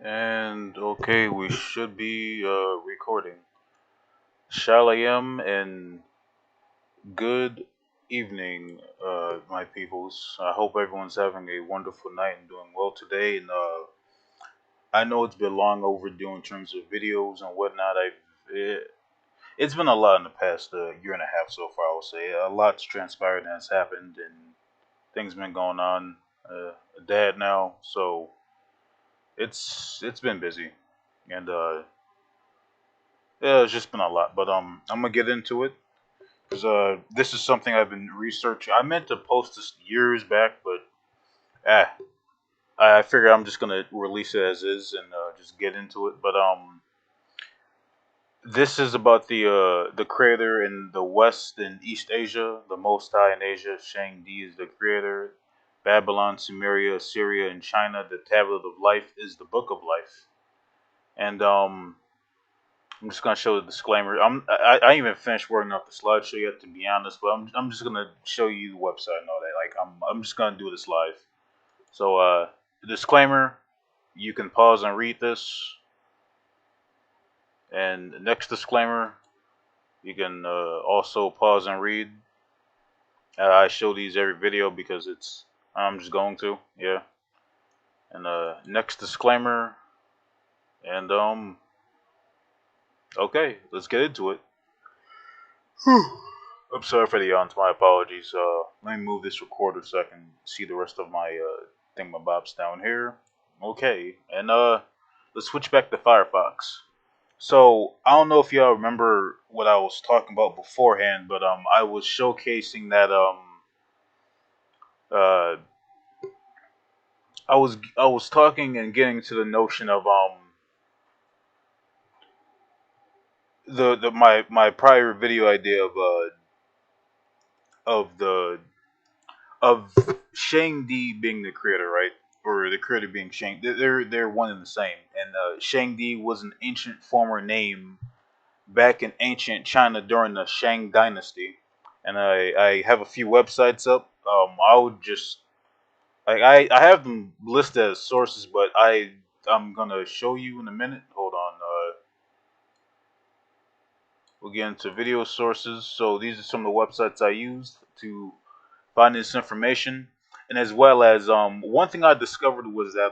And okay, we should be recording. Shalom and good evening, my peoples. I hope everyone's having a wonderful night and doing well today. And I know it's been long overdue in terms of videos and whatnot. It's been a lot in the past year and a half so far. I will say a lot's transpired and has happened, and things been going on. A dad now, so it's been busy, and yeah, it's just been a lot, but I'm gonna get into it because this is something I've been researching. I meant to post this years back, but ah, I figure I'm just gonna release it as is and just get into it. But this is about the creator in the West and East Asia, the Most High in Asia. Shang-Di is the creator. Babylon, Sumeria, Assyria, and China. The Tablet of Life is the Book of Life, and I'm just gonna show the disclaimer. I ain't even finished working off the slideshow yet, to be honest. But I'm just gonna show you the website and all that. Like I'm just gonna do this live. So the disclaimer. You can pause and read this. And the next disclaimer. You can also pause and read. I show these every video because it's I'm just going to, yeah. And next disclaimer. And okay, let's get into it. I'm sorry for the yawns. My apologies. Let me move this recorder so I can see the rest of my thingamabobs down here. Okay, and let's switch back to Firefox. So I don't know if y'all remember what I was talking about beforehand, but I was showcasing that uh, I was talking and getting to the notion of the my prior video idea of the of Shang-Di being the creator, right? Or the creator being Shang. They're one and the same. And Shang-Di was an ancient former name back in ancient China during the Shang Dynasty. And I have a few websites up. I would just like I have them listed as sources, but I'm gonna show you in a minute. Hold on. We'll get into video sources. So these are some of the websites I used to find this information, and as well as one thing I discovered was that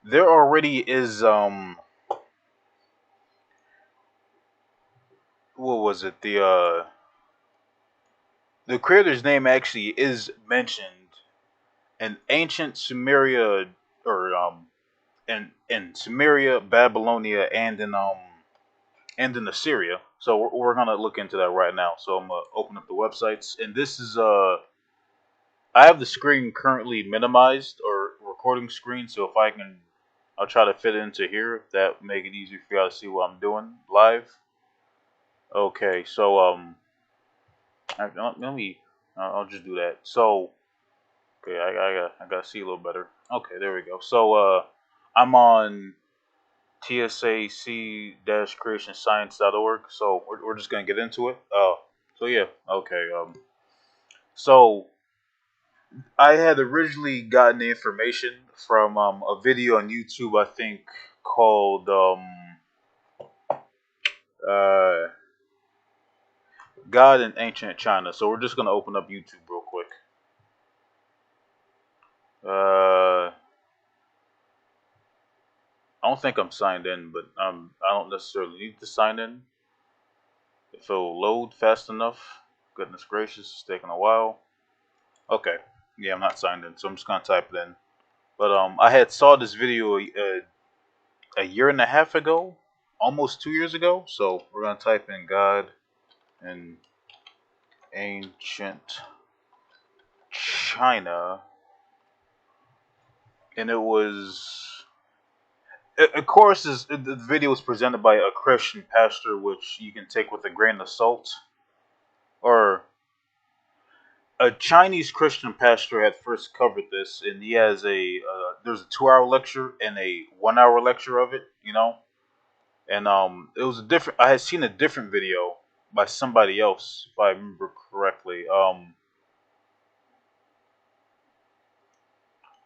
there already is what was it the creator's name actually is mentioned in ancient Sumeria or in Sumeria, Babylonia, and in Assyria. So we're gonna look into that right now. So I'm gonna open up the websites, and this is I have the screen currently minimized or recording screen. So if I can, I'll try to fit it into here. If that make it easier for y'all to see what I'm doing live. Okay, so let me. I'll just do that. So okay, I gotta see a little better. Okay, there we go. So I'm on tsac-creationscience.org. So we're just gonna get into it. So yeah, okay. So I had originally gotten the information from a video on YouTube, I think, called uh, God in Ancient China. So we're just gonna open up YouTube real quick. I don't think I'm signed in, but I don't necessarily need to sign in. If it'll load fast enough. Goodness gracious, it's taking a while. Okay, yeah, I'm not signed in, so I'm just gonna type it in. But I had saw this video a year and a half ago, almost 2 years ago. So we're gonna type in God in ancient China, and it was. Of course, the video was presented by a Christian pastor, which you can take with a grain of salt, or a Chinese Christian pastor had first covered this, and he has there's a 2 hour lecture and a 1 hour lecture of it, and it was a different. I had seen a different video by somebody else, if I remember correctly.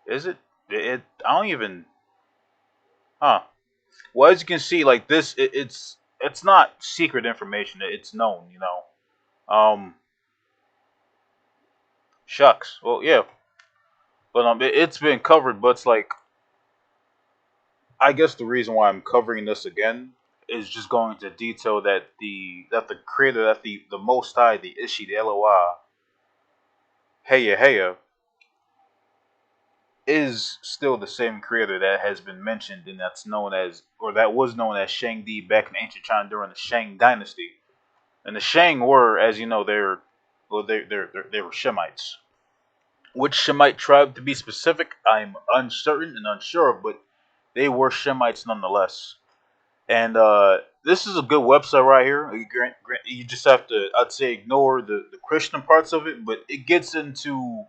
Is it? I don't even. Huh. Well, as you can see, like this, it's not secret information. It's known, you know. Shucks. Well, yeah, but it's been covered. But it's like, I guess the reason why I'm covering this again is just going to detail that the creator, that the Most High, the Ishi, the Eloah, Haya Haya, is still the same creator that has been mentioned and that's known as, or that was known as Shangdi back in ancient China during the Shang dynasty. And the Shang were, as you know, they were Shemites. Which Shemite tribe, to be specific, I'm uncertain and unsure of, but they were Shemites nonetheless. And this is a good website right here. You just have to, I'd say, ignore the Christian parts of it, but it gets the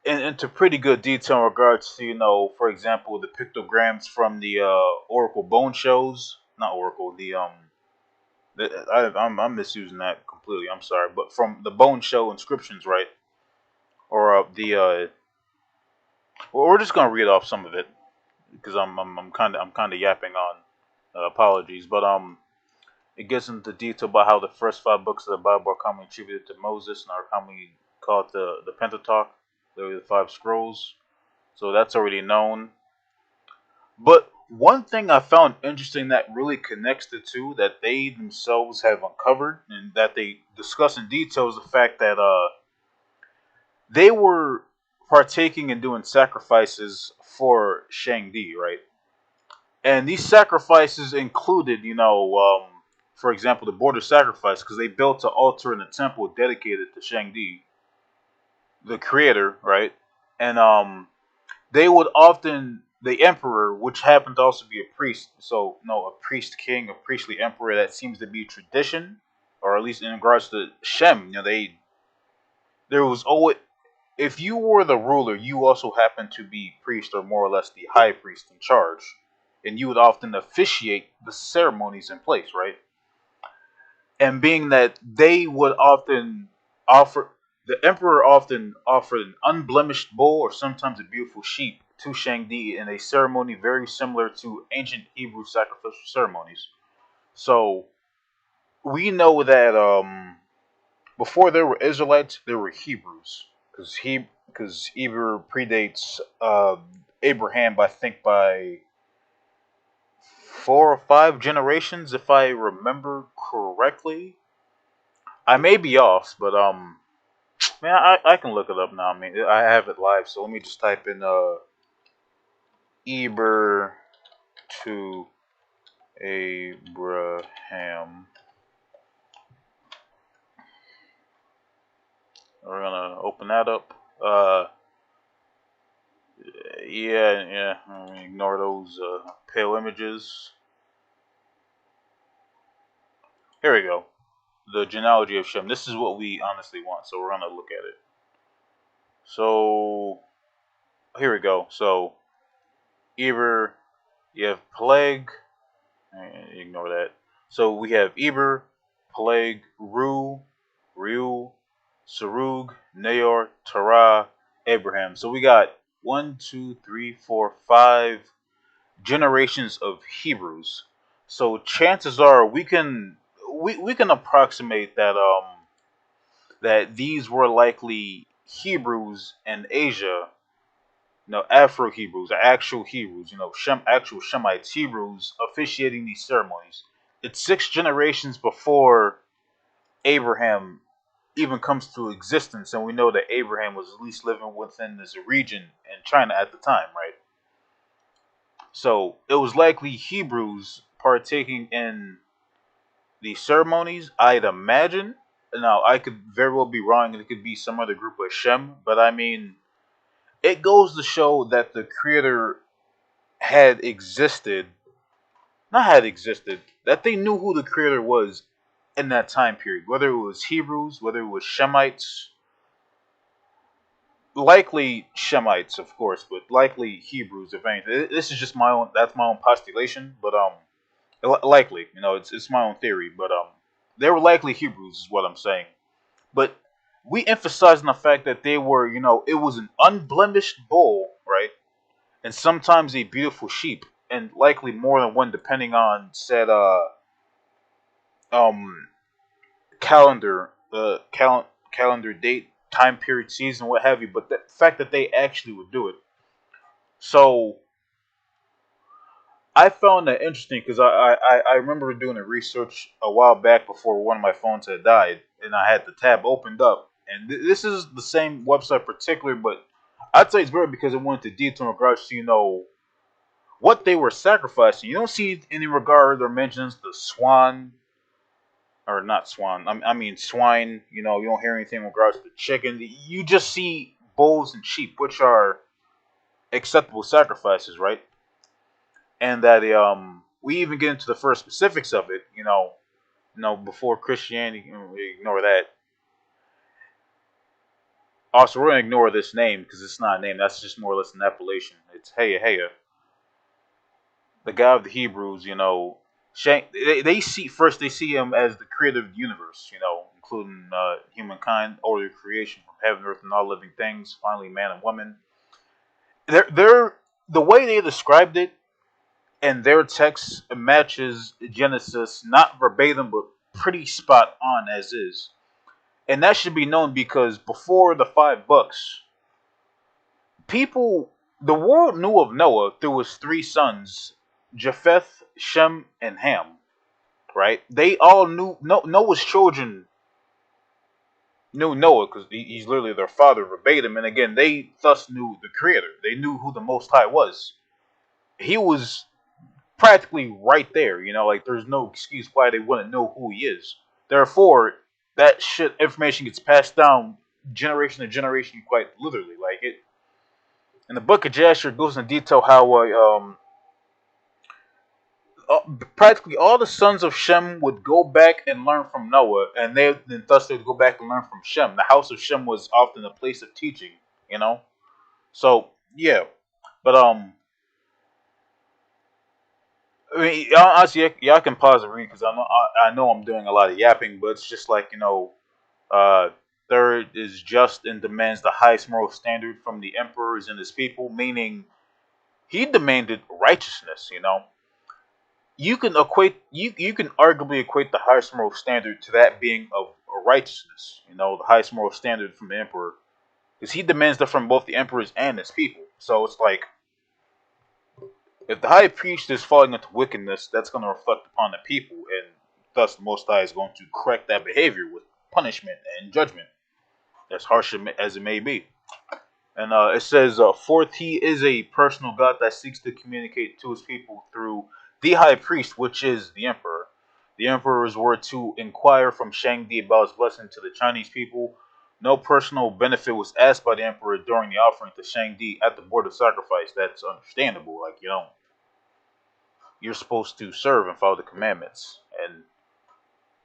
into pretty good detail in regards to, for example, the pictograms from the Oracle bone shows. Not Oracle, I'm misusing that completely. I'm sorry, but from the bone show inscriptions, right? Or well, we're just gonna read off some of it because I'm kind of yapping on. Apologies, but it gets into detail about how the first five books of the Bible are commonly attributed to Moses and are commonly called the Pentateuch, the five scrolls. So that's already known. But one thing I found interesting that really connects the two that they themselves have uncovered and that they discuss in detail is the fact that they were partaking and doing sacrifices for Shangdi, right? And these sacrifices included, for example, the border sacrifice, because they built an altar and a temple dedicated to Shangdi, the creator, right? And they would often, the emperor, which happened to also be a priest, so no, a priest king, a priestly emperor, that seems to be tradition, or at least in regards to Shem, there was always, if you were the ruler, you also happened to be priest or more or less the high priest in charge, and you would often officiate the ceremonies in place, right? And being that they would often offer, the emperor often offered an unblemished bull or sometimes a beautiful sheep to Shangdi in a ceremony very similar to ancient Hebrew sacrificial ceremonies. So we know that before there were Israelites, there were Hebrews, because Hebrew predates Abraham, I think, by 4 or 5 generations, if I remember correctly. I may be off, but man, I can look it up now. I mean, I have it live, so let me just type in Eber to Abraham. We're gonna open that up. Yeah, yeah. Ignore those pale images. Here we go. The genealogy of Shem. This is what we honestly want, so we're gonna look at it. So here we go. So Eber, you have Plague. Ignore that. So we have Eber, Plague, Reu, Sarug, Naor, Terah, Abraham. So we got 1, 2, 3, 4, 5 generations of Hebrews. So chances are we can approximate that these were likely Hebrews in Asia, Afro Hebrews, actual Hebrews, actual Shemites, Hebrews officiating these ceremonies. It's 6 generations before Abraham even comes to existence, and we know that Abraham was at least living within this region in China at the time, right? So it was likely Hebrews partaking in the ceremonies, I'd imagine. Now, I could very well be wrong, and it could be some other group of Shem, but I mean, it goes to show that the Creator had existed, not had existed, that they knew who the Creator was in that time period, whether it was Hebrews, whether it was Shemites, likely Shemites, of course, but likely Hebrews, if anything. This is just that's my own postulation, but likely, it's my own theory, but they were likely Hebrews, is what I'm saying. But we emphasize on the fact that they were, it was an unblemished bull, right? and sometimes a beautiful sheep, and likely more than one depending on said um calendar, calendar date, time period, season, what have you. But the fact that they actually would do it, so I found that interesting because I remember doing a research a while back before one of my phones had died, and I had the tab opened up, and this is the same website particular, but I'd say it's weird because it went into detail in regards to what they were sacrificing. You don't see any regard or mentions the swan, or not swan. I mean swine. You don't hear anything in regards to chicken. You just see bulls and sheep, which are acceptable sacrifices, right? And that we even get into the first specifics of it. Before Christianity, we ignore that. Also, we're gonna ignore this name because it's not a name. That's just more or less an appellation. It's Haya Haya, the God of the Hebrews. They see first. They see him as the creator of the universe. Including humankind, order of creation from heaven, earth, and all living things. Finally, man and woman. They're the way they described it and their text matches Genesis, not verbatim, but pretty spot on as is. And that should be known because before the 5 books, people, the world knew of Noah through his 3 sons, Japheth, Shem, and Ham. Right? They all knew Noah's children knew Noah because he's literally their father verbatim. And again, they thus knew the Creator. They knew who the Most High was. He was practically right there. Like there's no excuse why they wouldn't know who he is. Therefore, that shit information gets passed down generation to generation, quite literally. Like it in the Book of Jasher goes in detail how practically all the sons of Shem would go back and learn from Noah, and thus they would go back and learn from Shem. The house of Shem was often a place of teaching. You know, so yeah, but I mean, honestly, y'all can pause and read because I know I'm doing a lot of yapping, but it's just like uh, third is just and demands the highest moral standard from the emperors and his people, meaning he demanded righteousness. You can arguably equate the highest moral standard to that being of righteousness. The highest moral standard from the emperor, because he demands that from both the emperors and his people. So it's like if the high priest is falling into wickedness, that's going to reflect upon the people, and thus the Most High is going to correct that behavior with punishment and judgment, as harsh as it may be. And it says, fourth, he is a personal God that seeks to communicate to his people through the high priest, which is the emperor. The emperors were to inquire from Shangdi about his blessing to the Chinese people. No personal benefit was asked by the emperor during the offering to Shangdi at the board of sacrifice. That's understandable. Like, you're supposed to serve and follow the commandments. And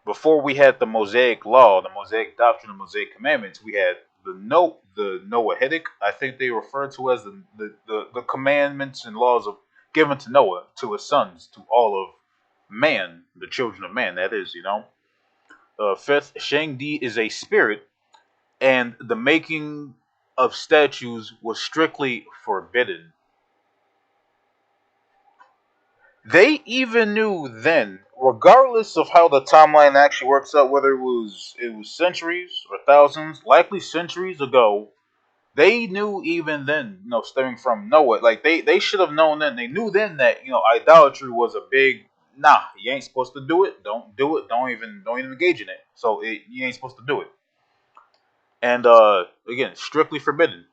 before we had the Mosaic law, the Mosaic doctrine, the Mosaic commandments, we had the Noahitic. I think they refer to as the commandments and laws of given to Noah, to his sons, to all of man, the children of man. That is. Fifth, Shangdi is a spirit, and the making of statues was strictly forbidden. They even knew then, regardless of how the timeline actually works out, whether it was centuries or thousands, likely centuries ago, they knew even then, stemming from Noah, like they should have known then. They knew then that idolatry was a big nah. You ain't supposed to do it. Don't do it. Don't even engage in it. So you ain't supposed to do it. And again, strictly forbidden.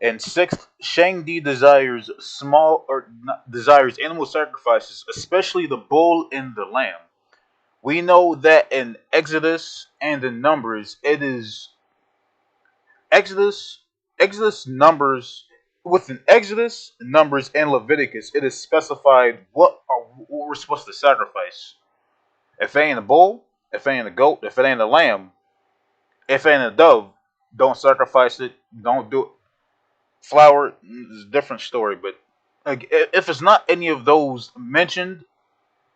And sixth, Shangdi desires animal sacrifices, especially the bull and the lamb. We know that in Exodus and in Numbers, it is Exodus, Exodus, Numbers. Within Exodus, Numbers, and Leviticus, it is specified what we're supposed to sacrifice. If it ain't a bull, if it ain't a goat, if it ain't a lamb, if it ain't a dove, don't sacrifice it. Don't do it. Flour is a different story, but like, if it's not any of those mentioned,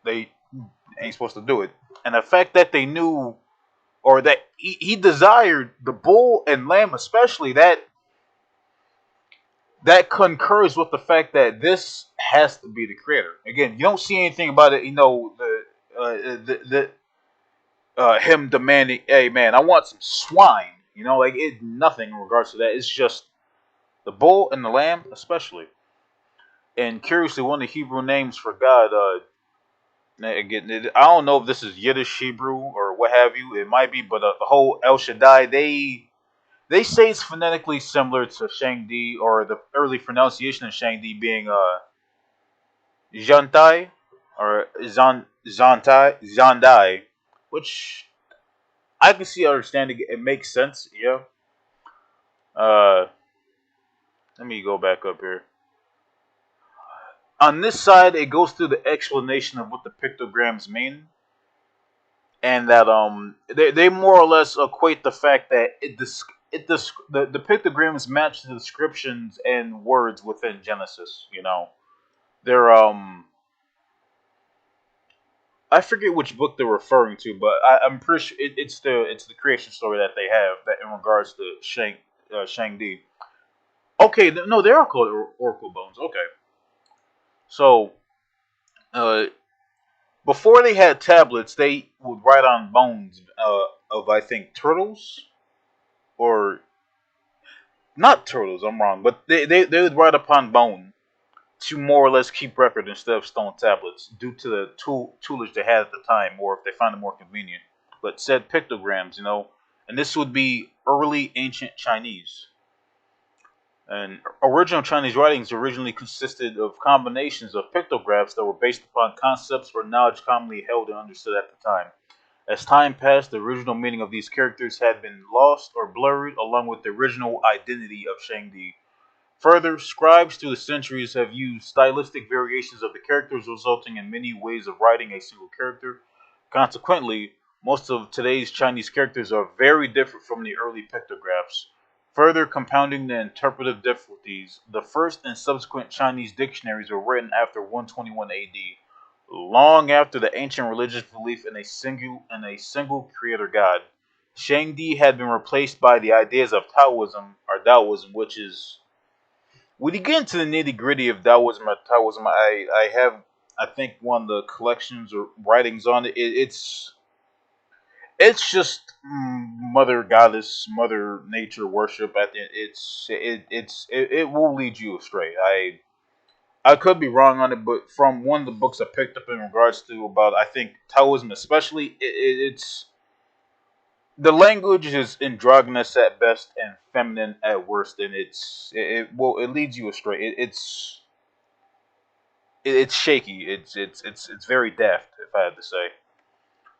they ain't supposed to do it. And the fact that they knew, or that he desired the bull and lamb, especially, that that concurs with the fact that this has to be the creator. Again, you don't see anything about it. Him demanding, "Hey man, I want some swine." Like it nothing in regards to that. It's just the bull and the lamb, especially. And curiously, one of the Hebrew names for God, again, I don't know if this is Yiddish Hebrew or what have you. It might be, but the whole El Shaddai, they say it's phonetically similar to Shangdi, or the early pronunciation of Shangdi being Zhantai or Zandai, which I can see understanding. It makes sense, yeah. Uh, Let me go back up here. On this side, it goes through the explanation of what the pictograms mean, and that they more or less equate the fact that the pictograms match the descriptions and words within Genesis. They're I forget which book they're referring to, but I'm pretty sure it's the creation story that they have that in regards to Shang-Di. Okay, no, they are called Oracle Bones. Okay, so uh, before they had tablets, they would write on bones of I think turtles or not turtles. I'm wrong, but they would write upon bone to more or less keep record instead of stone tablets due to the toolage they had at the time, or if they found it more convenient. But said pictograms, and this would be early ancient Chinese. And original Chinese writings originally consisted of combinations of pictographs that were based upon concepts or knowledge commonly held and understood at the time. As time passed, the original meaning of these characters had been lost or blurred, along with the original identity of Shangdi. Further, scribes through the centuries have used stylistic variations of the characters, resulting in many ways of writing a single character. Consequently, most of today's Chinese characters are very different from the early pictographs. Further compounding the interpretive difficulties, the first and subsequent Chinese dictionaries were written after 121 AD, long after the ancient religious belief in a single creator god. Shangdi had been replaced by the ideas of Taoism, which is when you get into the nitty gritty of Taoism, I have I think one of the collections or writings on it. It's just Mother Goddess, Mother Nature worship. At the end, it will lead you astray. I could be wrong on it, but from one of the books I picked up in regards to about I think Taoism especially, it's the language is androgynous at best and feminine at worst, and it leads you astray. It's shaky. It's very daft, if I had to say.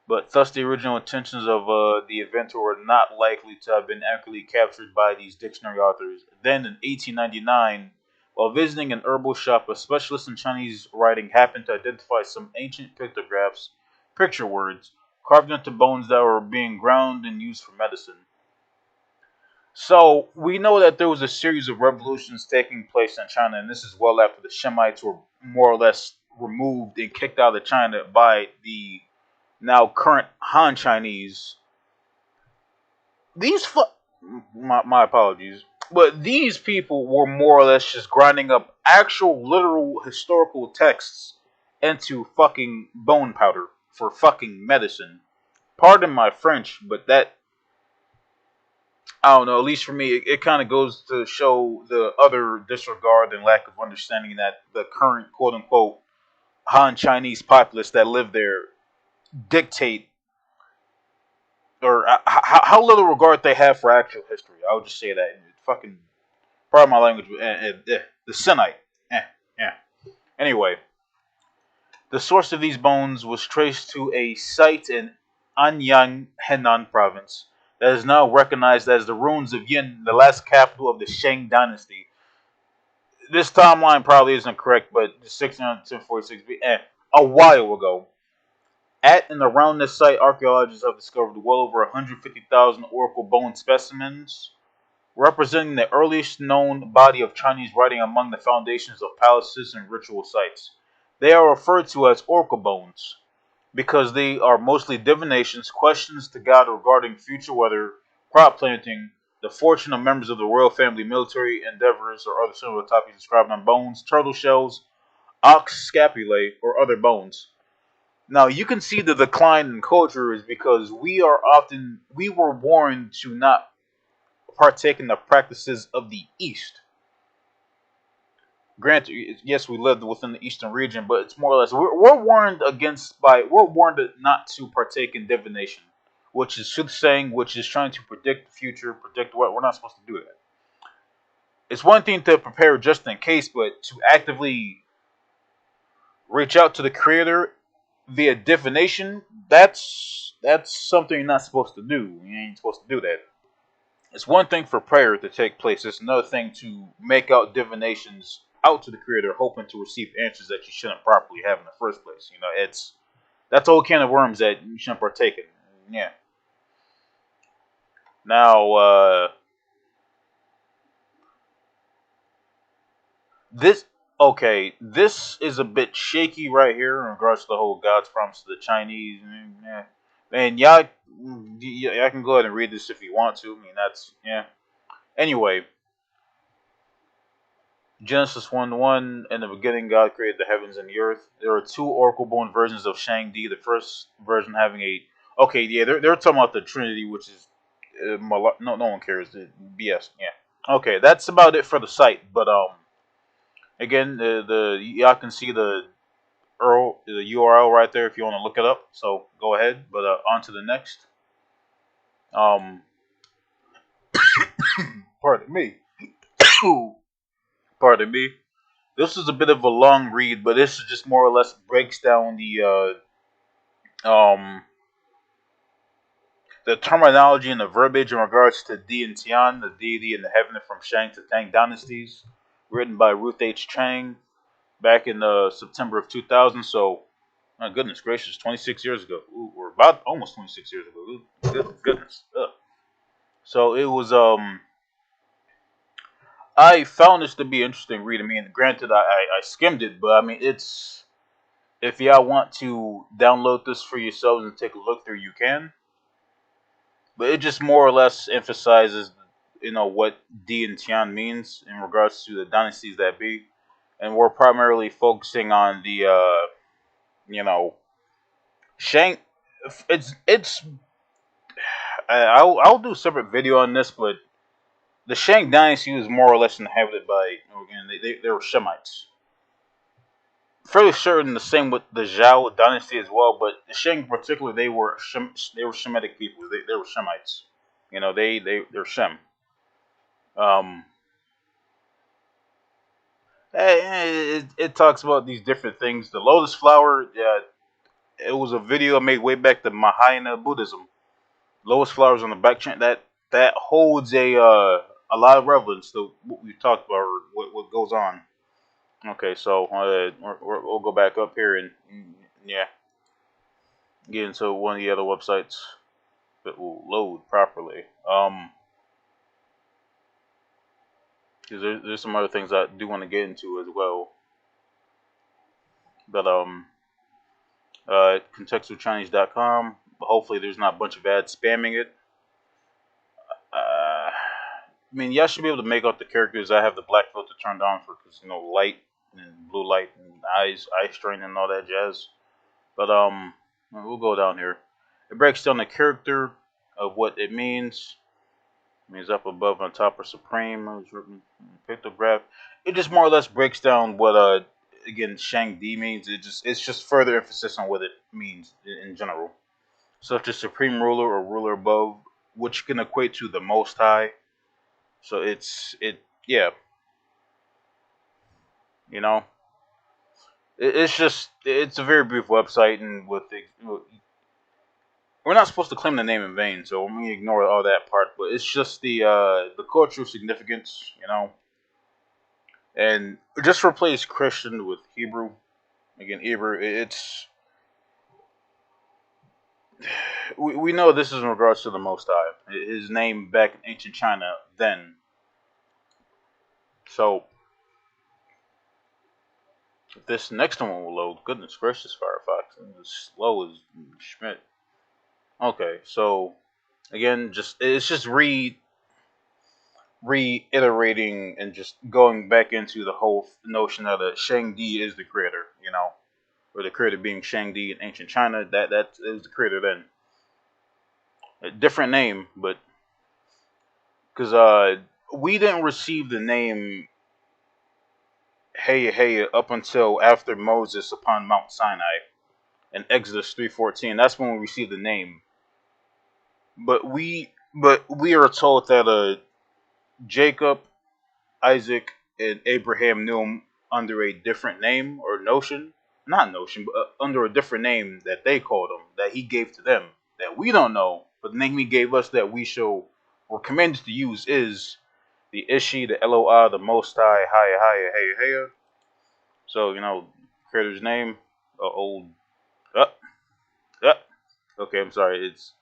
But thus, the original intentions of the inventor were not likely to have been accurately captured by these dictionary authors. Then, in 1899, while visiting an herbal shop, a specialist in Chinese writing happened to identify some ancient pictographs, picture words, carved into bones that were being ground and used for medicine. So we know that there was a series of revolutions taking place in China, and this is well after the Shemites were more or less removed and kicked out of China by the now current Han Chinese. These my apologies, but these people were more or less just grinding up actual literal historical texts into fucking bone powder for fucking medicine. Pardon my French, but that I don't know. At least for me, it kind of goes to show the utter disregard and lack of understanding that the current quote unquote Han Chinese populace that live there dictate or how little regard they have for actual history. I would just say that. Fucking, pardon my language, the Sinite. Yeah. Anyway, the source of these bones was traced to a site in Anyang, Henan province, that is now recognized as the ruins of Yin, the last capital of the Shang dynasty. This timeline probably isn't correct, but 1646 a while ago. At and around this site, archaeologists have discovered well over 150,000 oracle bone specimens, representing the earliest known body of Chinese writing among the foundations of palaces and ritual sites. They are referred to as oracle bones because they are mostly divinations, questions to God regarding future weather, crop planting, the fortune of members of the royal family, military endeavors, or other similar topics described on bones, turtle shells, ox scapulae, or other bones. Now you can see the decline in culture is because we were warned to not partake in the practices of the East. Granted, yes, we lived within the Eastern region, but it's more or less we're warned we're warned not to partake in divination, which is soothsaying, which is trying to predict the future, predict what we're not supposed to do that. It's one thing to prepare just in case, but to actively reach out to the Creator via divination, that's something you're not supposed to do. You ain't supposed to do that. It's one thing for prayer to take place. It's another thing to make out divinations out to the Creator, hoping to receive answers that you shouldn't properly have in the first place. You know, that's a whole can of worms that you shouldn't partake in. Yeah. Now, this this is a bit shaky right here in regards to the whole God's promise to the Chinese. Yeah. Man, y'all can go ahead and read this if you want to. I mean, that's yeah. Anyway, Genesis 1:1, in the beginning, God created the heavens and the earth. There are two oracle-born versions of Shang-Di. The first version having a okay, yeah, they're talking about the Trinity, which is no one cares. BS, yeah. Okay, that's about it for the site. But again, the y'all can see the URL right there if you want to look it up. So go ahead. But on to the next. Um, pardon me. Pardon me. This is a bit of a long read, but this is just more or less breaks down the terminology and the verbiage in regards to Di and Tian, the deity in the heaven from Shang to Tang dynasties, written by Ruth H. Chang back in September of 2000. So, my goodness gracious, 26 years ago. Ooh, we're about almost 26 years ago. Ooh, goodness. Ugh. So it was I found this to be interesting read. I mean, granted, I skimmed it, but I mean, it's if y'all want to download this for yourselves and take a look through, you can. But it just more or less emphasizes, what Di and Tian means in regards to the dynasties that be, and we're primarily focusing on the, you know, Shang. It's. I'll do a separate video on this, but the Shang dynasty was more or less inhabited by, again, they were Shemites. Fairly certain the same with the Zhao dynasty as well, but the Shang in particular, they were Shemitic people. They were Shemites. They're Shem. Um, it talks about these different things. The lotus flower, yeah, it was a video I made way back to Mahayana Buddhism. Lotus flowers on the back chain that holds a lot of relevance to what we talked about or what goes on. Okay, so we'll go back up here and yeah, get into one of the other websites that will load properly. 'Cause there's some other things I do want to get into as well, but contextualchinese.com. Hopefully, there's not a bunch of ads spamming it. I mean, y'all should be able to make out the characters. I have the black filter turned on for because light and blue light and eye strain and all that jazz. But we'll go down here. It breaks down the character of what it means. It means up above, on top, or supreme. Pictograph. It just more or less breaks down what again Shang Di means. It's just further emphasis on what it means in general, such as supreme ruler or ruler above, which can equate to the Most High. So yeah, you know, it's a very brief website, and we're not supposed to claim the name in vain, so we me ignore all that part. But it's just the cultural significance, and just replace Christian with Hebrew. Again, Hebrew. We know this is in regards to the Most High, his name back in ancient China then. So this next one will load. Goodness gracious, Firefox, and as slow as Schmidt. Okay, so again, it's just read. reiterating and just going back into the whole notion that Shang-Di is the creator, or the creator being Shang-Di in ancient China. That is the creator then. A different name, but because we didn't receive the name Haya Haya up until after Moses upon Mount Sinai in Exodus 3:14. That's when we received the name. But we are told that Jacob, Isaac, and Abraham knew him under a different name or notion, not notion, but under a different name that they called him, that he gave to them, that we don't know, but the name he gave us that we shall were commanded to use is the Ishi, the Eloi, the Most High, Haya Haya, Hayah Hayah. So creator's name, old, uh, uh, okay, I'm sorry, it's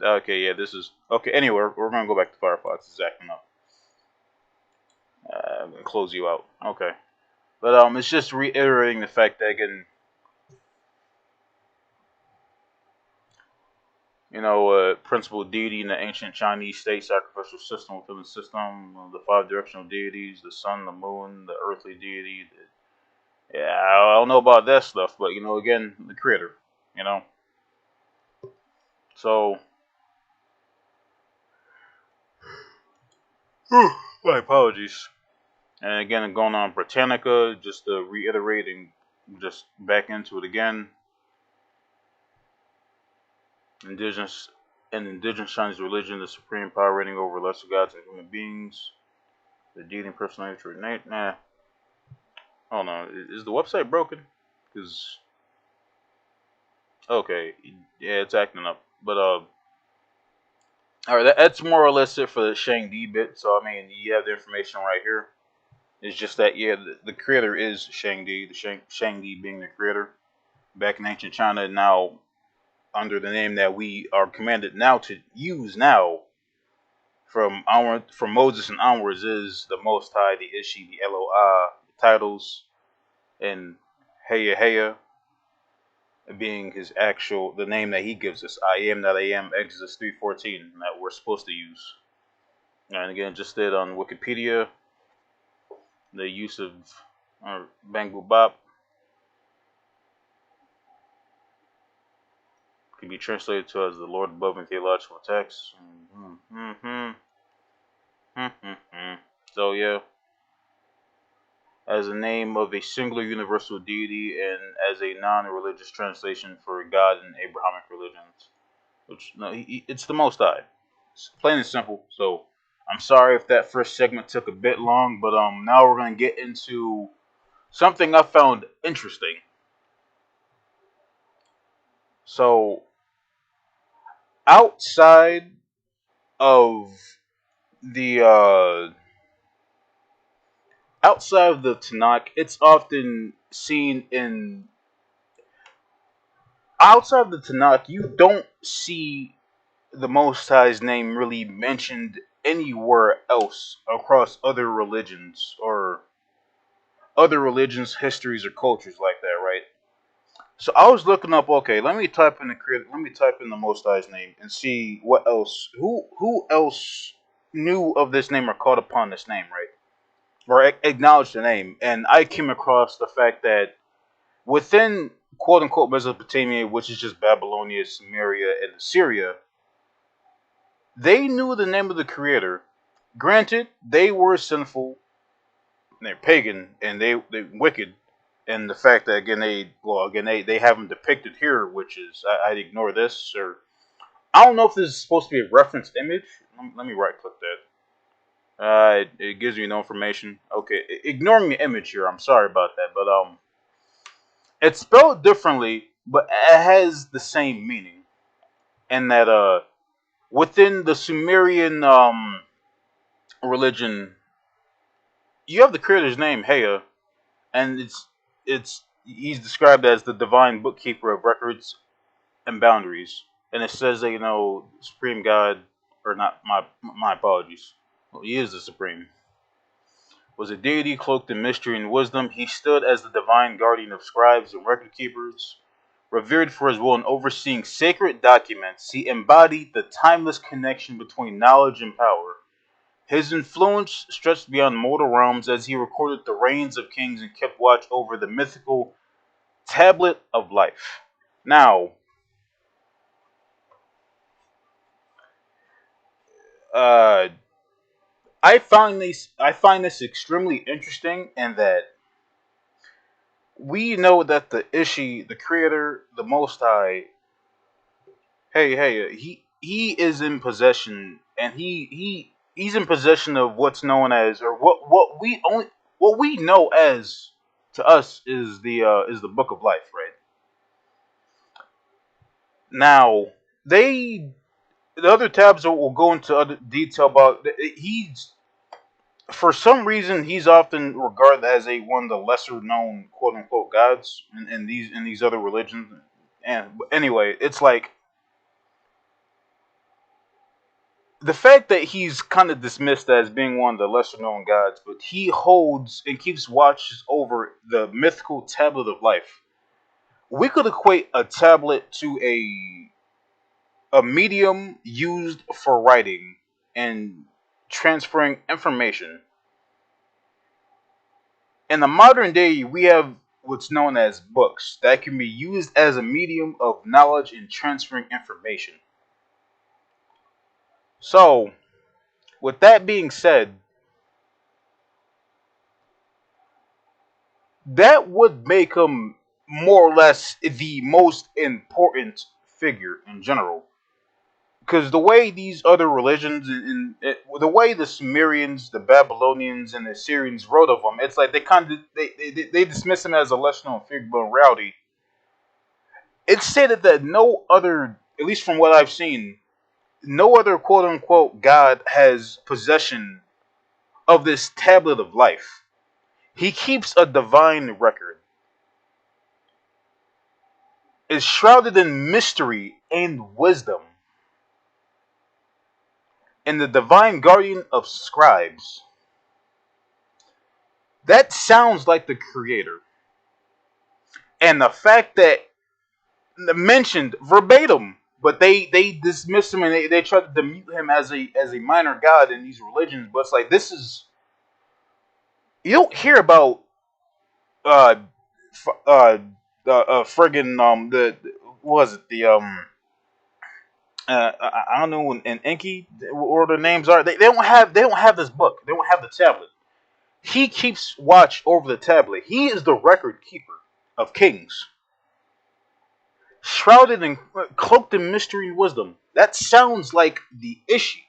okay, yeah, this is okay. Anyway, we're gonna go back to Firefox. It's acting up. I'm gonna close you out. Okay. But it's just reiterating the fact that again, principal deity in the ancient Chinese state sacrificial system within the system, the five directional deities, the sun, the moon, the earthly deity. Yeah, I don't know about that stuff, but again, the creator. You know, so my apologies. And again, going on Britannica, just to reiterate and just back into it again. Indigenous and indigenous Chinese religion, the supreme power reigning over lesser gods and human beings. The deity and personality trait. Nah. Hold on. Is the website broken? Because okay, yeah, it's acting up. But all right, that's more or less it for the Shang-Di bit. So I mean, you have the information right here. It's just that yeah, the creator is Shang-Di. The Shang-Di being the creator back in ancient China. Now under the name that we are commanded now to use now from Moses and onwards is the Most High, the Ishi, the Eloi, the titles, and Haya Haya being his actual the name that he gives us. I am that I am. Exodus 3:14 that we're supposed to use. And again, just did on Wikipedia the use of Bang Boop Bop can be translated to as the Lord above in theological texts. So yeah, as a name of a singular universal deity and as a non-religious translation for God in Abrahamic religions. Which no, it's the Most High. It's plain and simple. So I'm sorry if that first segment took a bit long, but now we're gonna get into something I found interesting. So outside of the outside of the Tanakh, it's often seen in outside of the Tanakh, you don't see the Most High's name really mentioned anywhere else across other religions, histories, or cultures like that, right? So I was looking up. Okay, let me type in the Most High's name and see what else. Who else knew of this name or called upon this name, right? Or acknowledged the name, and I came across the fact that within quote unquote Mesopotamia, which is just Babylonia, Sumeria, and Assyria, they knew the name of the Creator. Granted, they were sinful, they're pagan, and they wicked. And the fact that they have them depicted here, which is I'd ignore this, or I don't know if this is supposed to be a reference image. Let me right click that. It gives me no information. Okay, ignoring the image here. I'm sorry about that, but it's spelled differently, but it has the same meaning. And that within the Sumerian religion, you have the creator's name, Haya, and it's he's described as the divine bookkeeper of records and boundaries. And it says that supreme God, or not my apologies. Well, he is the supreme. Was a deity cloaked in mystery and wisdom. He stood as the divine guardian of scribes and record keepers, Revered for his role in overseeing sacred documents, he embodied the timeless connection between knowledge and power. His influence stretched beyond mortal realms as he recorded the reigns of kings and kept watch over the mythical tablet of life. Now, uh, I find this extremely interesting, in that we know that the Ishi, the creator, the Most High, he is in possession, and he's in possession of what's known as, or what we know as, to us, is the Book of Life, right? Now, they the other tabs will go into other detail about, he's, for some reason, he's often regarded as a one of the lesser known quote unquote gods in these other religions. And anyway, it's like the fact that he's kind of dismissed as being one of the lesser known gods, but he holds and keeps watches over the mythical tablet of life. We could equate a tablet to a medium used for writing and transferring information. In the modern day, we have what's known as books that can be used as a medium of knowledge and transferring information. So, with that being said, that would make him more or less the most important figure in general. Because the way these other religions, the way the Sumerians, the Babylonians, and the Assyrians wrote of him, it's like they dismiss him as a lesser known figure, but in reality, it's stated that no other, at least from what I've seen, no other quote unquote God has possession of this tablet of life. He keeps a divine record, is shrouded in mystery and wisdom, and the divine guardian of scribes. That sounds like the creator. And the fact that mentioned verbatim, but they dismiss him, and they try to demute him as a minor god in these religions. But it's like, this is, you don't hear about uh friggin' what was it, I don't know, in Enki, what their names are. They don't have this book. They don't have the tablet. He keeps watch over the tablet. He is the record keeper of kings, shrouded and cloaked in mystery and wisdom. That sounds like the Ishi.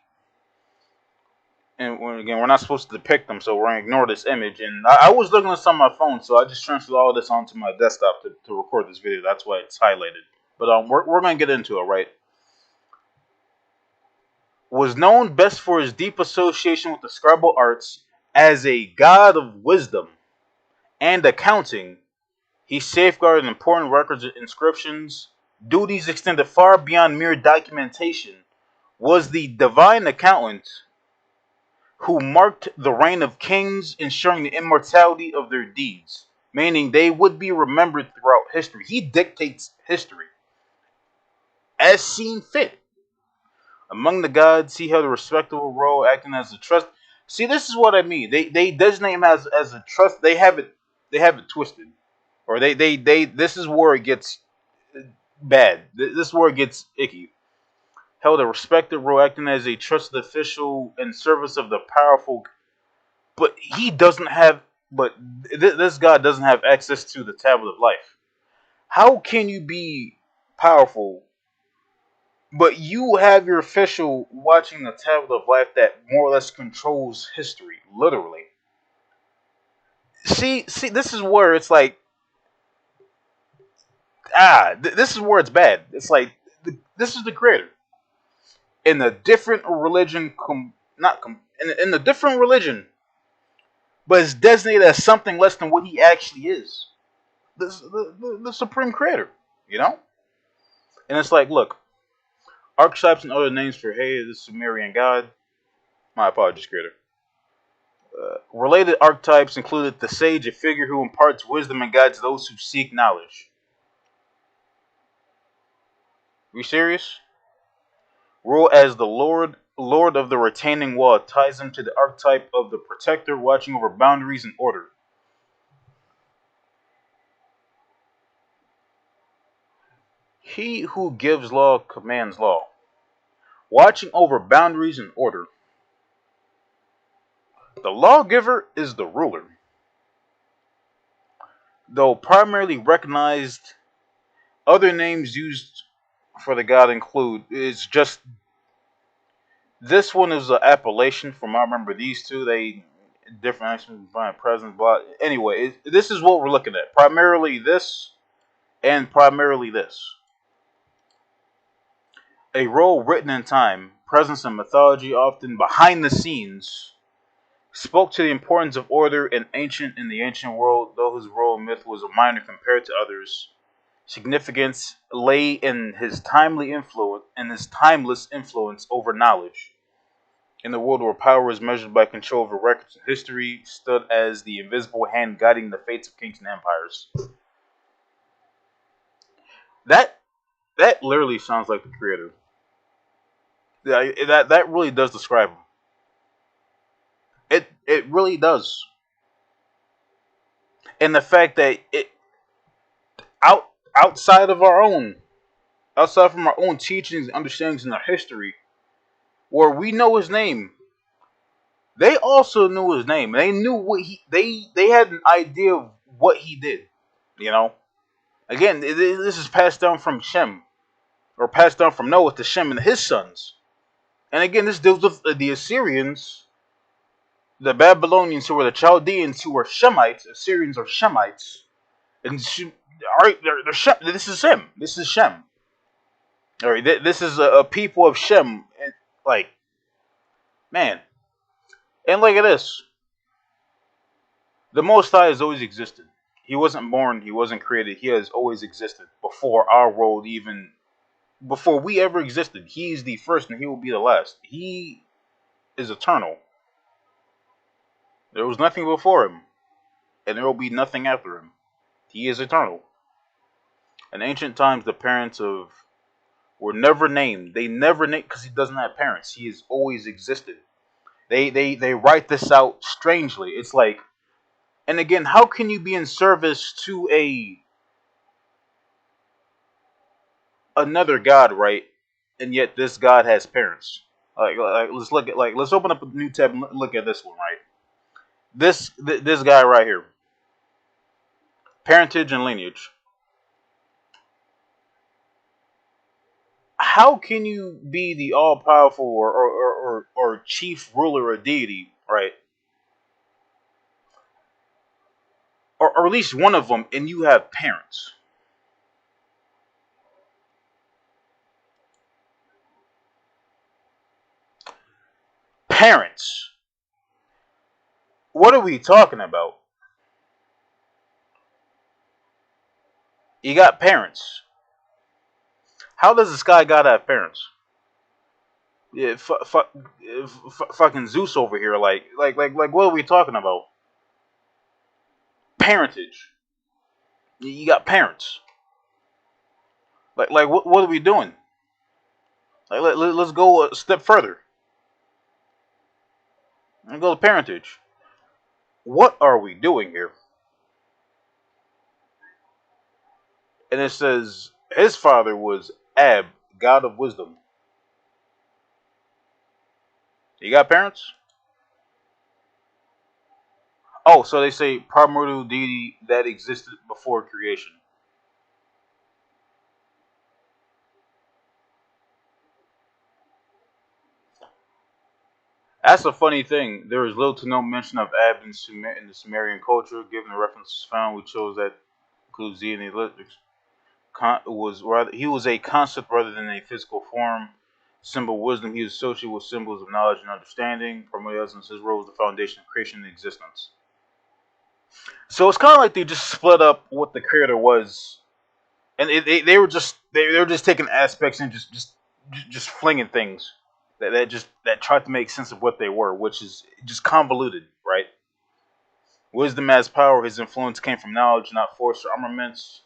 And again, we're not supposed to depict them, so we're gonna ignore this image. And I was looking at this on my phone, so I just transferred all of this onto my desktop to record this video. That's why it's highlighted. But we're gonna get into it, right? Was known best for his deep association with the scribal arts as a god of wisdom and accounting. He safeguarded important records and inscriptions. Duties extended far beyond mere documentation. Was the divine accountant who marked the reign of kings, ensuring the immortality of their deeds, meaning they would be remembered throughout history. He dictates history as seen fit. Among the gods, he held a respectable role, acting as a trust. See, this is what I mean. They designate him as a trust. They have it twisted, or they. This is where it gets bad. This is where it gets icky. Held a respected role, acting as a trusted official in service of the powerful. But he doesn't have. But this God doesn't have access to the tablet of life. How can you be powerful, but you have your official watching the tablet of life that more or less controls history, literally? See, this is where it's like, this is where it's bad. It's like, this is the creator in a different religion, not in a different religion, but is designated as something less than what he actually is. The supreme creator, you know. And it's like, look, archetypes and other names for the Sumerian god. My apologies, creator. Related archetypes included the sage, a figure who imparts wisdom and guides those who seek knowledge. You serious? Rule as the Lord of the retaining wall ties him to the archetype of the protector watching over boundaries and order. He who gives law commands law, watching over boundaries and order. The lawgiver is the ruler, though primarily recognized. Other names used for the god include it's just this one is an appellation from I remember these two they different actions by present blah anyway this is what we're looking at primarily this and primarily this a role written in time presence in mythology often behind the scenes spoke to the importance of order in the ancient world though his role in myth was a minor compared to others significance lay in his timeless influence over knowledge. In the world where power is measured by control over records and history, stood as the invisible hand guiding the fates of kings and empires. That that literally sounds like the creator. Yeah, that really does describe him. It really does. And the fact that it out outside of our own outside from our own teachings and understandings in our history, where we know his name, they also knew his name. They knew what they had an idea of what he did. You know, again, this is passed down from Shem, or passed down from Noah to Shem and his sons. And again, this deals with the Assyrians, the Babylonians, who were the Chaldeans, who were Shemites. Assyrians are Shemites, and all right, they're Shem. This is Shem. This is Shem. All right, this is a people of Shem. And, like, man, and look at this. The Most High has always existed. He wasn't born. He wasn't created. He has always existed before our world even before we ever existed. He's the first and he will be the last. He is eternal. There was nothing before him, and there will be nothing after him. He is eternal. In ancient times, the parents of were never named. They never named because he doesn't have parents. He has always existed. They write this out strangely. It's like, and again, how can you be in service to a another god, right? And yet this god has parents. Let's look at let's open up a new tab and look at this one, right? This guy right here, parentage and lineage. How can you be the all powerful or chief ruler or deity, right? Or at least one of them, and you have parents. Parents. What are we talking about? You got parents. How does this guy gotta have parents? Yeah, fucking Zeus over here. What are we talking about? Parentage. You got parents. What are we doing? Let's go a step further and go to parentage. What are we doing here? And it says his father was Ab, god of wisdom. You got parents? Oh, so they say primordial deity that existed before creation. That's a funny thing. There is little to no mention of Ab in the Sumerian culture. Given the references found, we chose that includes deity was rather he was a concept rather than a physical form. Symbol wisdom. He was associated with symbols of knowledge and understanding. Primordial essence. His role was the foundation of creation and existence. So it's kind of like they just split up what the creator was, and they were just they were just taking aspects and just flinging things that tried to make sense of what they were, which is just convoluted, right? Wisdom as power. His influence came from knowledge, not force or armaments.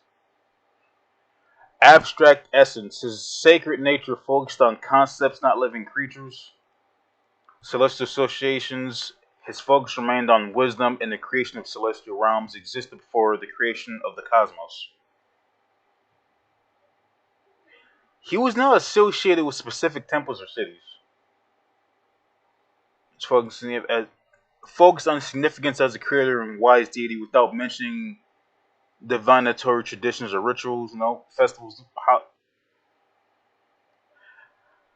abstract essence, his sacred nature focused on concepts, not living creatures. Celestial associations, his focus remained on wisdom and the creation of celestial realms existed before the creation of the cosmos. He was not associated with specific temples or cities. It's focused on significance as a creator and wise deity without mentioning divinatory traditions or rituals, festivals.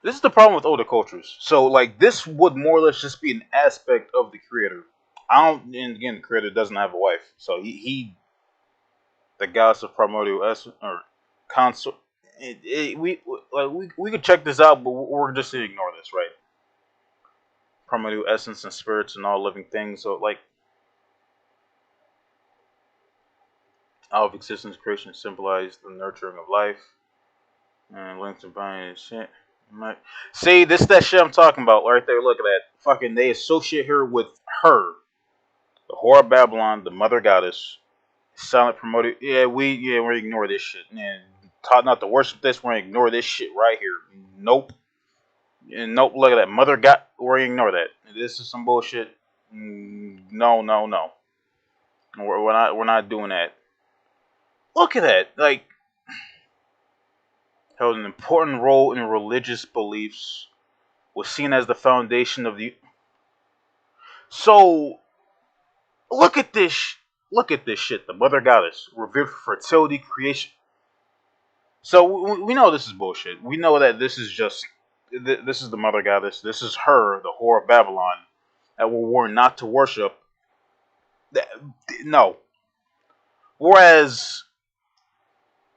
This is the problem with older cultures. So, like, this would more or less just be an aspect of the creator. I don't, and again, the creator doesn't have a wife, so he the goddess of primordial essence or consort. We could check this out, but we're just gonna ignore this, right? Primordial essence and spirits and all living things. So, like, all of existence, creation symbolize the nurturing of life and links to buying and shit. See, this is that shit I'm talking about right there. Look at that. Fucking, they associate her with her, the whore of Babylon, the mother goddess, silent promoter. We ignore this shit. And taught not to worship this. We're gonna ignore this shit right here. Nope. And nope. Look at that mother god. We're gonna ignore that. This is some bullshit. No, no, no. We're not doing that. Look at that. Like, held an important role in religious beliefs. Was seen as the foundation of the. So look at this. Look at this shit. The mother goddess revered for fertility, creation. So we know this is bullshit. We know that this is just this is the mother goddess. This is her, the whore of Babylon, that were warned not to worship. No. Whereas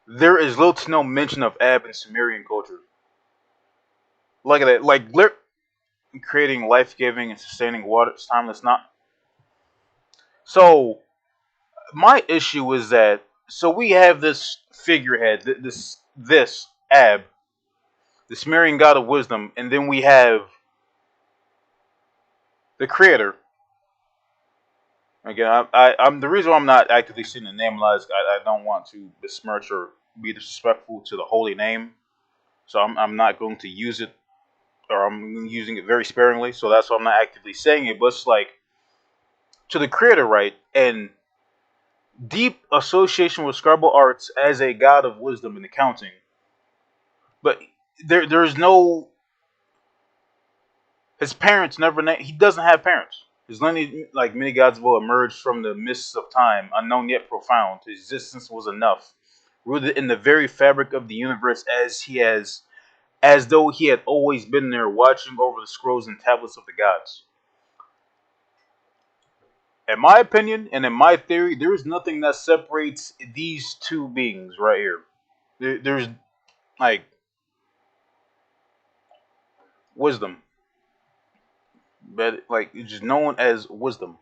there is little to no mention of Ab in Sumerian culture. Look at that. Like, creating life giving and sustaining water. It's timeless. Not. So my issue is that we have this figurehead, this Ab, the Sumerian god of wisdom, and then we have the creator. Again, I'm the reason why I'm not actively seeing the name lies. I don't want to besmirch or be disrespectful to the holy name, so I'm not going to use it, or I'm using it very sparingly. So that's why I'm not actively saying it. But it's like, to the creator, right, and deep association with scribal arts as a god of wisdom and accounting. But there's no, his parents never he doesn't have parents. His lineage, like many gods, will emerge from the mists of time, unknown yet profound. His existence was enough, rooted in the very fabric of the universe, as though he had always been there, watching over the scrolls and tablets of the gods. In my opinion, and in my theory, there is nothing that separates these two beings right here. There's, like, wisdom, but like, it's just known as wisdom.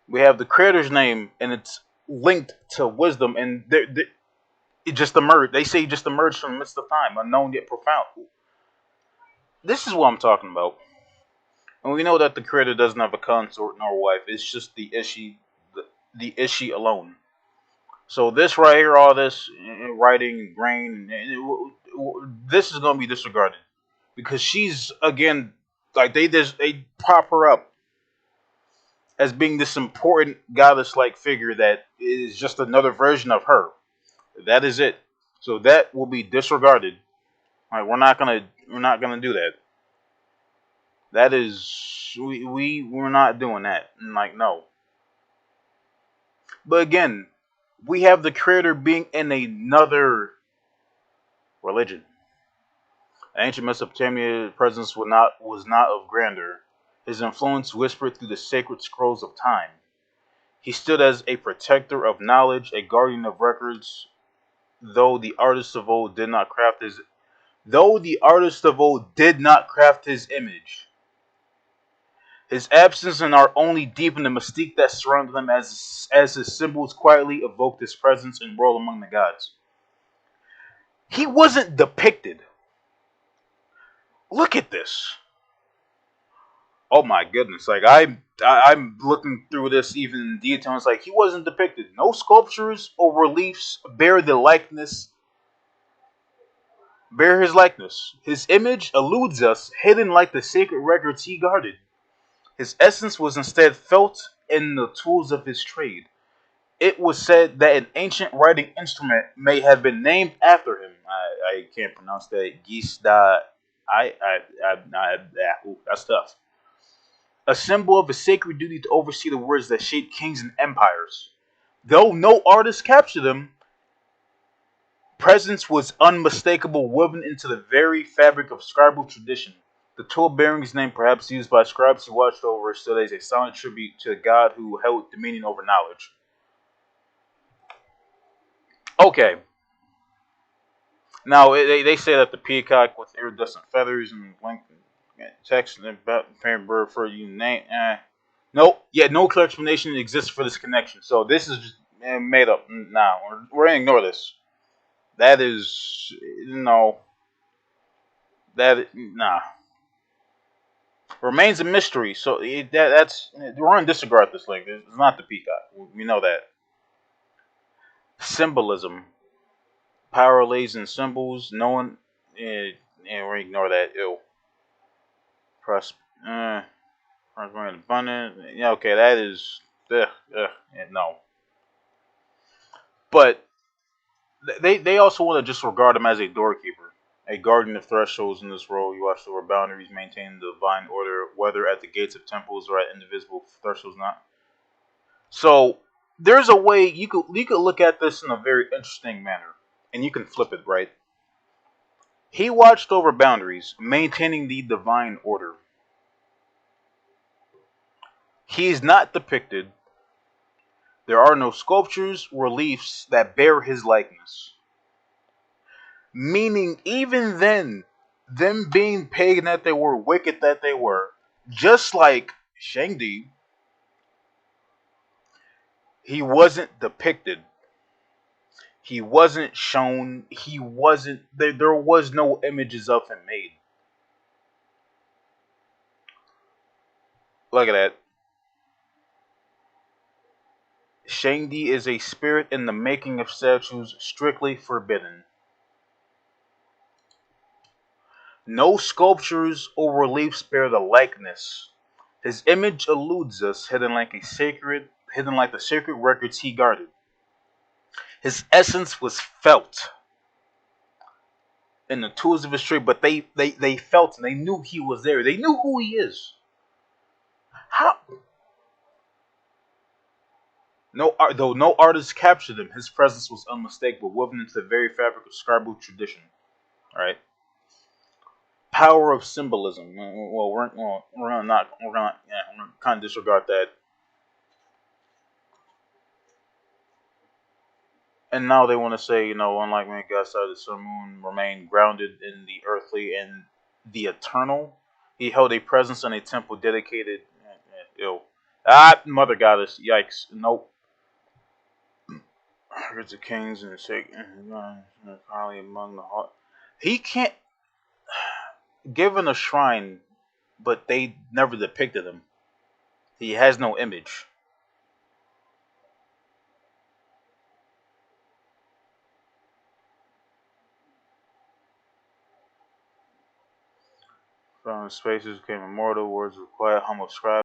We have the creator's name, and it's linked to wisdom, and it just emerged. They say it just emerged from the midst of time, unknown yet profound. This is what I'm talking about. And we know that the creator doesn't have a consort nor wife. It's just the Ishi, the Ishi alone. So this right here, all this writing, grain, this is gonna be disregarded because she's, again, like, they prop her up as being this important goddess-like figure that is just another version of her. That is it. So that will be disregarded. All right, we're not gonna do that. That is, we're not doing that. Like, no. But again, we have the creator being in another religion. Ancient Mesopotamia's presence was not of grandeur. His influence whispered through the sacred scrolls of time. He stood as a protector of knowledge, a guardian of records, though the artists of old did not craft his image. His absence and art only deepened the mystique that surrounded him, as his symbols quietly evoked his presence and role among the gods. He wasn't depicted. Look at this. Oh my goodness! Like I'm looking through this even in detail. It's like he wasn't depicted. No sculptures or reliefs bear his likeness. His image eludes us, hidden like the sacred records he guarded. His essence was instead felt in the tools of his trade. It was said that an ancient writing instrument may have been named after him. I can't pronounce that. Gisda. That's tough. A symbol of a sacred duty to oversee the words that shape kings and empires. Though no artist captured them, presence was unmistakable, woven into the very fabric of scribal tradition. The tool bearing his name, perhaps used by scribes who watched over, stood as a silent tribute to the god who held dominion over knowledge. Okay, now they say that the peacock with iridescent feathers and lengthened text and about parent bird for you name. Nope. Yeah, no clear explanation exists for this connection. So this is just made up. Nah, we're gonna ignore this. That is no. That nah remains a mystery. So that's we're gonna disregard this link. It's not the peacock. We know that. Symbolism, power lays in symbols. No one, and we ignore that. Ew. Pros, uh, prosperity, abundant. Yeah, okay, that is. No, but they also want to just regard him as a doorkeeper, a guardian of thresholds in this role. You watch over boundaries, maintain the divine order, whether at the gates of temples or at indivisible thresholds. Not so. There's a way you could look at this in a very interesting manner, and you can flip it right. He watched over boundaries, maintaining the divine order. He is not depicted. There are no sculptures, reliefs that bear his likeness. Meaning, even then, them being pagan that they were, wicked that they were, just like Shangdi, he wasn't depicted. He wasn't shown. He wasn't. There was no images of him made. Look at that. Shangdi is a spirit in the making of statues strictly forbidden. No sculptures or reliefs bear the likeness. His image eludes us, hidden like the sacred records he guarded. His essence was felt in the tools of his trade, but they felt and they knew he was there. They knew who he is. How? Though no artist captured him, his presence was unmistakable, woven into the very fabric of scribal tradition. All right. Power of symbolism. Well, we're gonna not we're gonna yeah, we're gonna kind of disregard that. And now they want to say, unlike man, God started the sun, moon, remained grounded in the earthly and the eternal. He held a presence in a temple dedicated. Ew. Mother goddess. Yikes. Nope. Herds of kings and sick, probably among the heart. He can't given a shrine, but they never depicted him. He has no image. From spaces came immortal words of quiet, humble scribe.